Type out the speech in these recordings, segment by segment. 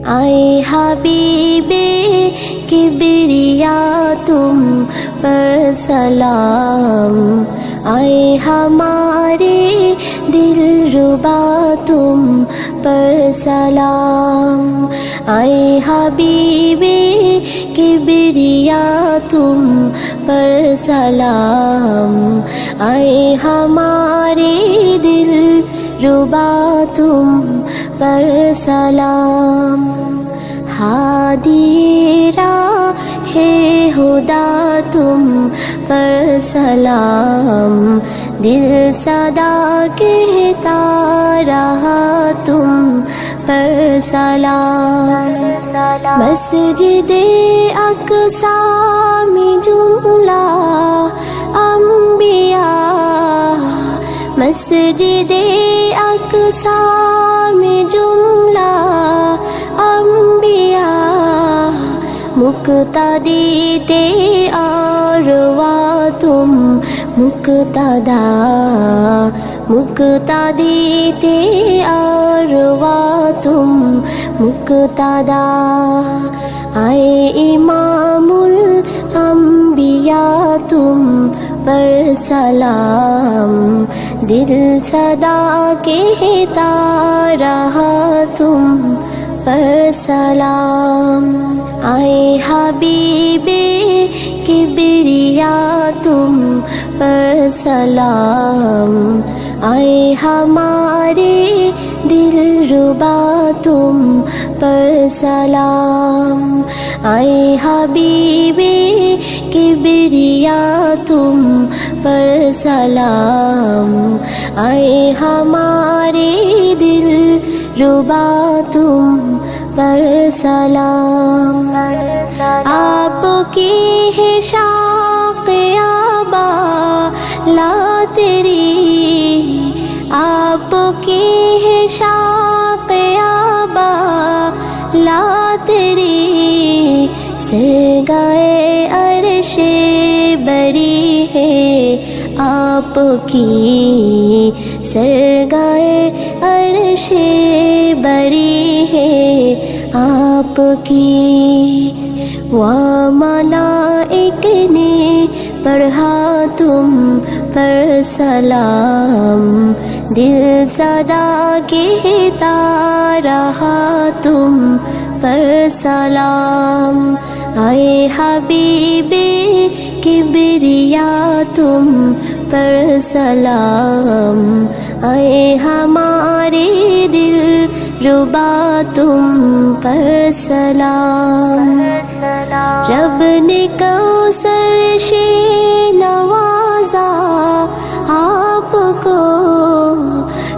आए हबीबे किबरिया तुम पर सलाम, आए हमारे दिलरुबा तुम पर सलाम। आए हबीबे किबरिया तुम पर सलाम, आए हमारे दिलरुबा तुम पर सलाम। हादी राहे हुदा तुम पर सलाम, दिल सदा कहता रहा तुम पर सलाम। मस्जिदे अक़सा में जुमला अंबिया, मस्जिदे अक़सा में जुमला अंबिया, मुक़्तदी ते आरवा तुम मुक़्तदा, मुक़्तदी ते आरवा तुम मुक़्तदा। आए इमामुल अंबिया तुम पर सलाम, दिल सदा कहता रहा तुम पर सलाम। आए हबीबे किबरिया तुम पर सलाम, आए हमारे दिलरुबा तुम पर सलाम। आए हबीबे किबरिया तुम पर सलाम, आए हमारे दिलरुबा तुम पर सलाम। आपकी है शाक़ आबा ला तेरी, आपकी है शाक़ आबा ला तेरी, सरगाए अर्शे बरी है आपकी, सरगाए अर्शे बरी है आपकी। वा मलाइक ने पढ़ा तुम पर सलाम, दिल सदा कहता रहा तुम पर सलाम। आए हबीबे किबरिया तुम पर सलाम, आए हमारे दिलरुबा तुम पर सलाम। रब ने कौसर से नवाजा आपको,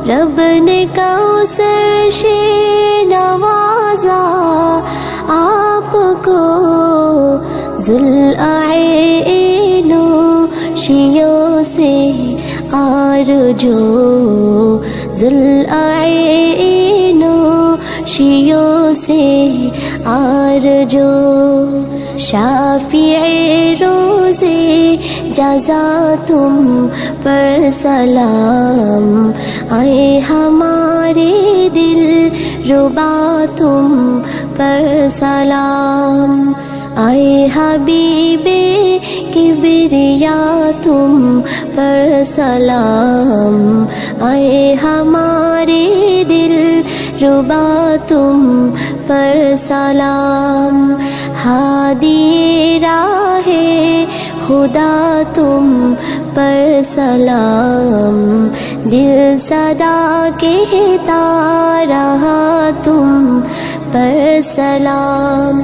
रब ने कौसर से नवाजा आपको, ज़ुल्आइनो शियों से आरज़ू, ज़ुल्आइनो शियों से आरज़ू। शाफ़िए रोज़े जज़ा तुम पर सलाम, आए हमारे दिलरुबा तुम पर सलाम। आए हबीबे किबरिया तुम पर सलाम, आए हमारे दिलरुबा तुम पर सलाम। हादी राहे खुदा तुम पर सलाम, दिल सदा कहता रहा तुम पर सलाम।